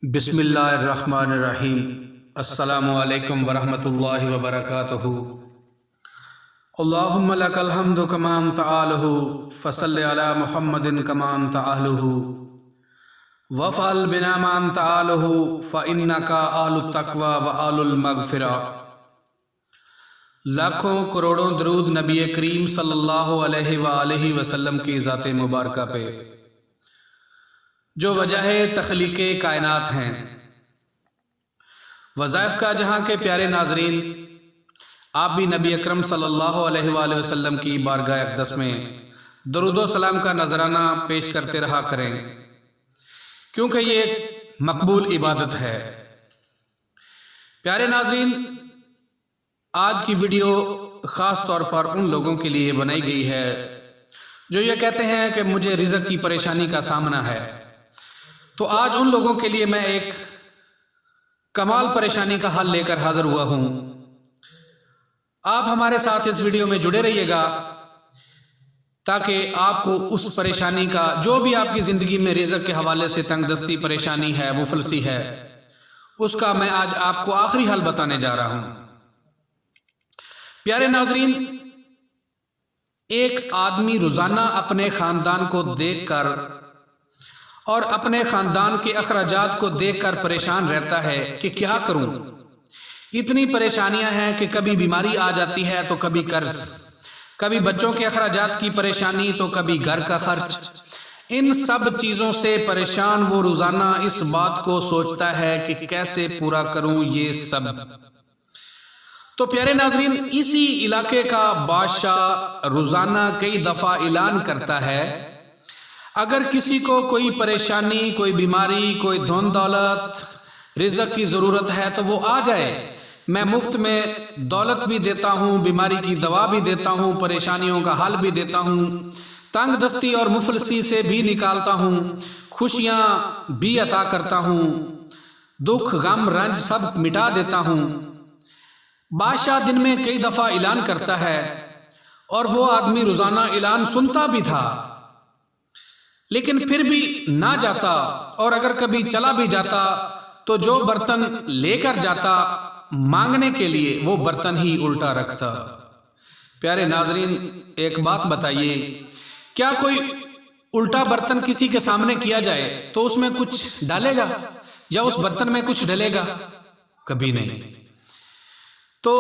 بسم اللہ الرحمن الرحیم۔ السلام علیکم ورحمۃ اللہ وبرکاتہ۔ اللہم لک الحمد کما انت اہلہ فصل علی محمد کما انت اہلہ وافعل بنا ما انت اہلہ فانک اہل التقوی واہل المغفرہ۔ لاکھوں کروڑوں درود نبی کریم صلی اللہ علیہ وآلہ وسلم کی ذات مبارکہ پہ جو وجہ تخلیق کائنات ہیں۔ وظائف کا جہاں کے پیارے ناظرین، آپ بھی نبی اکرم صلی اللہ علیہ وآلہ وسلم کی بارگاہ اقدس میں درود و سلام کا نذرانہ پیش کرتے رہا کریں، کیونکہ یہ ایک مقبول عبادت ہے۔ پیارے ناظرین، آج کی ویڈیو خاص طور پر ان لوگوں کے لیے بنائی گئی ہے جو یہ کہتے ہیں کہ مجھے رزق کی پریشانی کا سامنا ہے۔ تو آج ان لوگوں کے لیے میں ایک کمال پریشانی کا حل لے کر حاضر ہوا ہوں۔ آپ ہمارے ساتھ اس ویڈیو میں جڑے رہیے گا تاکہ آپ کو اس پریشانی کا، جو بھی آپ کی زندگی میں رزق کے حوالے سے تنگ دستی پریشانی ہے، مفلسی ہے، اس کا میں آج آپ کو آخری حل بتانے جا رہا ہوں۔ پیارے ناظرین، ایک آدمی روزانہ اپنے خاندان کو دیکھ کر اور اپنے خاندان کے اخراجات کو دیکھ کر پریشان رہتا ہے کہ کیا کروں۔ اتنی پریشانیاں ہیں کہ کبھی بیماری آ جاتی ہے تو کبھی قرض، کبھی بچوں کے اخراجات کی پریشانی تو کبھی گھر کا خرچ۔ ان سب چیزوں سے پریشان وہ روزانہ اس بات کو سوچتا ہے کہ کیسے پورا کروں یہ سب۔ تو پیارے ناظرین، اسی علاقے کا بادشاہ روزانہ کئی دفعہ اعلان کرتا ہے، اگر کسی کو کوئی پریشانی، کوئی بیماری، کوئی دھن دولت، رزق کی ضرورت ہے تو وہ آ جائے، میں مفت میں دولت بھی دیتا ہوں، بیماری کی دوا بھی دیتا ہوں، پریشانیوں کا حل بھی دیتا ہوں، تنگ دستی اور مفلسی سے بھی نکالتا ہوں، خوشیاں بھی عطا کرتا ہوں، دکھ غم رنج سب مٹا دیتا ہوں۔ بادشاہ دن میں کئی دفعہ اعلان کرتا ہے اور وہ آدمی روزانہ اعلان سنتا بھی تھا، لیکن پھر بھی نہ جاتا، اور اگر کبھی چلا بھی جاتا تو جو برتن لے کر جاتا مانگنے کے لیے وہ برتن ہی الٹا رکھتا۔ پیارے ناظرین، ایک بات بتائیے، کیا کوئی الٹا برتن کسی کے سامنے کیا جائے تو اس میں کچھ ڈالے گا یا اس برتن میں کچھ ڈلے گا؟ کبھی نہیں۔ تو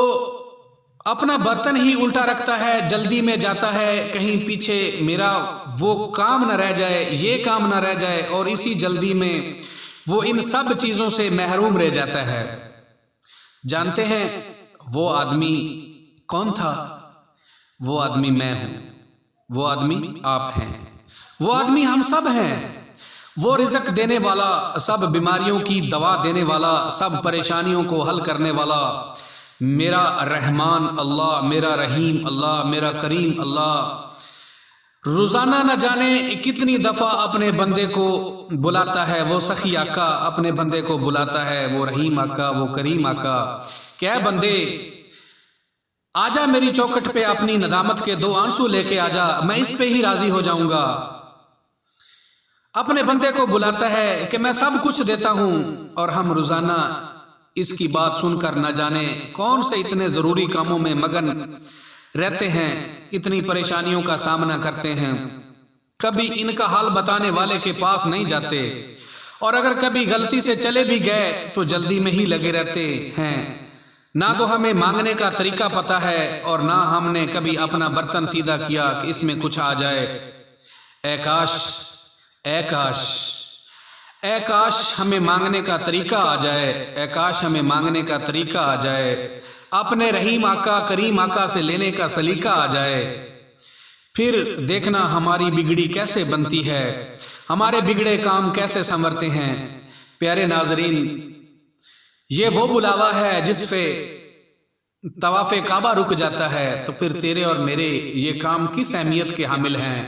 اپنا برتن ہی الٹا رکھتا ہے، جلدی میں جاتا ہے، کہیں پیچھے میرا وہ کام نہ رہ جائے، یہ کام نہ رہ جائے، اور اسی جلدی میں وہ ان سب چیزوں سے محروم رہ جاتا ہے۔ جانتے ہیں وہ آدمی کون تھا؟ وہ آدمی میں ہوں، وہ آدمی آپ ہیں، وہ آدمی ہم سب ہیں۔ وہ رزق دینے والا، سب بیماریوں کی دوا دینے والا، سب پریشانیوں کو حل کرنے والا، میرا رحمان اللہ، میرا رحیم اللہ، میرا کریم اللہ، روزانہ نہ جانے کتنی دفعہ اپنے بندے کو بلاتا ہے۔ وہ سخی آقا اپنے بندے کو بلاتا ہے، وہ رحیم آقا، وہ کریم آقا، کہ اے بندے آجا میری چوکھٹ پہ، اپنی ندامت کے 2 آنسو لے کے آجا، میں اس پہ ہی راضی ہو جاؤں گا۔ اپنے بندے کو بلاتا ہے کہ میں سب کچھ دیتا ہوں، اور ہم روزانہ اس کی بات سن کر نہ جانے کون سے اتنے ضروری کاموں میں مگن رہتے ہیں، اتنی پریشانیوں کا سامنا کرتے ہیں، کبھی ان کا حال بتانے والے کے پاس نہیں جاتے، اور اگر کبھی غلطی سے چلے بھی گئے تو جلدی میں ہی لگے رہتے ہیں۔ نہ تو ہمیں مانگنے کا طریقہ پتا ہے، اور نہ ہم نے کبھی اپنا برتن سیدھا کیا کہ اس میں کچھ آ جائے۔ اے کاش، اے کاش، اے کاش ہمیں مانگنے کا طریقہ آ جائے، اے کاش ہمیں مانگنے کا طریقہ آ جائے، اپنے رحیم آقا کریم آقا سے لینے کا سلیقہ آ جائے، پھر دیکھنا ہماری بگڑی کیسے بنتی ہے، ہمارے بگڑے کام کیسے سنورتے ہیں۔ پیارے ناظرین، یہ وہ بلاوا ہے جس پہ طواف کعبہ رک جاتا ہے، تو پھر تیرے اور میرے یہ کام کس اہمیت کے حامل ہیں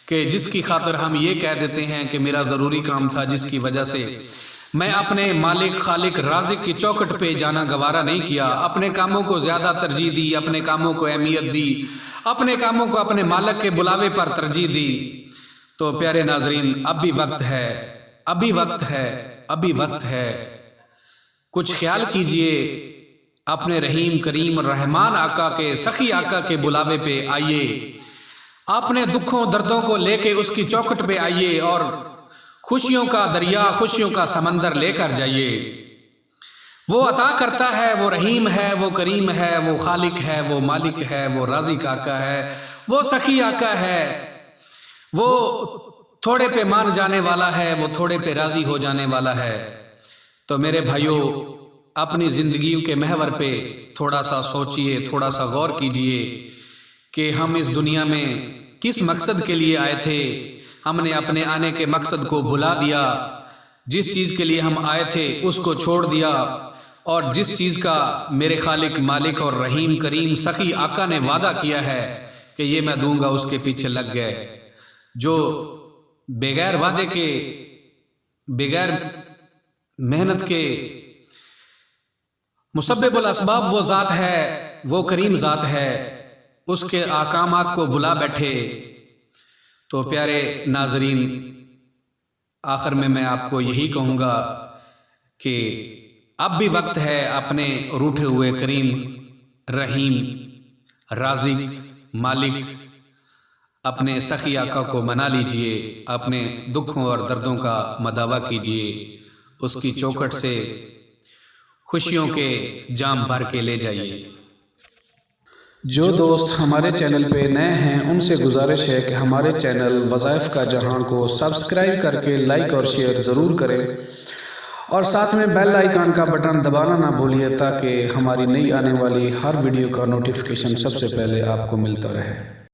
کہ جس کی خاطر ہم یہ کہہ دیتے ہیں کہ میرا ضروری کام تھا جس کی وجہ سے میں اپنے مالک خالق رازق کی چوکھٹ پہ جانا گوارا نہیں کیا، اپنے کاموں کو زیادہ ترجیح دی، اپنے کاموں کو اہمیت دی، اپنے کاموں کو اپنے مالک کے بلاوے پر ترجیح دی۔ تو پیارے ناظرین، اب بھی وقت ہے، اب بھی وقت ہے ابھی وقت ہے، کچھ خیال کیجئے، اپنے رحیم کریم رحمان آقا کے سخی آقا کے بلاوے پہ آئیے، اپنے دکھوں دردوں کو لے کے اس کی چوکھٹ پہ آئیے اور خوشیوں کا دریا، خوشیوں کا سمندر لے کر جائیے۔ وہ عطا کرتا ہے، وہ رحیم ہے، وہ کریم ہے، وہ خالق ہے، وہ مالک ہے، وہ رازق آقا ہے، وہ سخی آقا ہے، وہ تھوڑے پہ مان جانے والا ہے، وہ تھوڑے پہ راضی ہو جانے والا ہے۔ تو میرے بھائیوں، اپنی زندگیوں کے محور پہ تھوڑا سا سوچئے، تھوڑا سا غور کیجئے کہ ہم اس دنیا میں کس مقصد کے لیے آئے تھے۔ ہم نے اپنے آنے کے مقصد کو بھلا دیا، جس چیز کے لیے ہم آئے تھے اس کو چھوڑ دیا، اور جس چیز کا میرے خالق مالک اور رحیم کریم سخی آقا نے وعدہ کیا ہے کہ یہ میں دوں گا، اس کے پیچھے لگ گئے۔ جو بغیر وعدے کے، بغیر محنت کے مسبب الاسباب وہ ذات ہے، وہ کریم ذات ہے، اس کے احکامات کو بھلا بیٹھے۔ تو پیارے ناظرین، آخر میں آپ کو یہی کہوں گا کہ اب بھی وقت ہے اپنے روٹھے ہوئے کریم رحیم رازق مالک اپنے سخی آقا کو منا لیجئے، اپنے دکھوں اور دردوں کا مداوا کیجئے، اس کی چوکھٹ سے خوشیوں کے جام بھر کے لے جائیے۔ جو دوست ہمارے چینل پہ نئے ہیں ان سے گزارش ہے کہ ہمارے چینل وظائف کا جہاں کو سبسکرائب کر کے لائک اور شیئر ضرور کریں، اور ساتھ میں بیل آئیکن کا بٹن دبانا نہ بھولیے تاکہ ہماری نئی آنے والی ہر ویڈیو کا نوٹیفیکیشن سب سے پہلے آپ کو ملتا رہے۔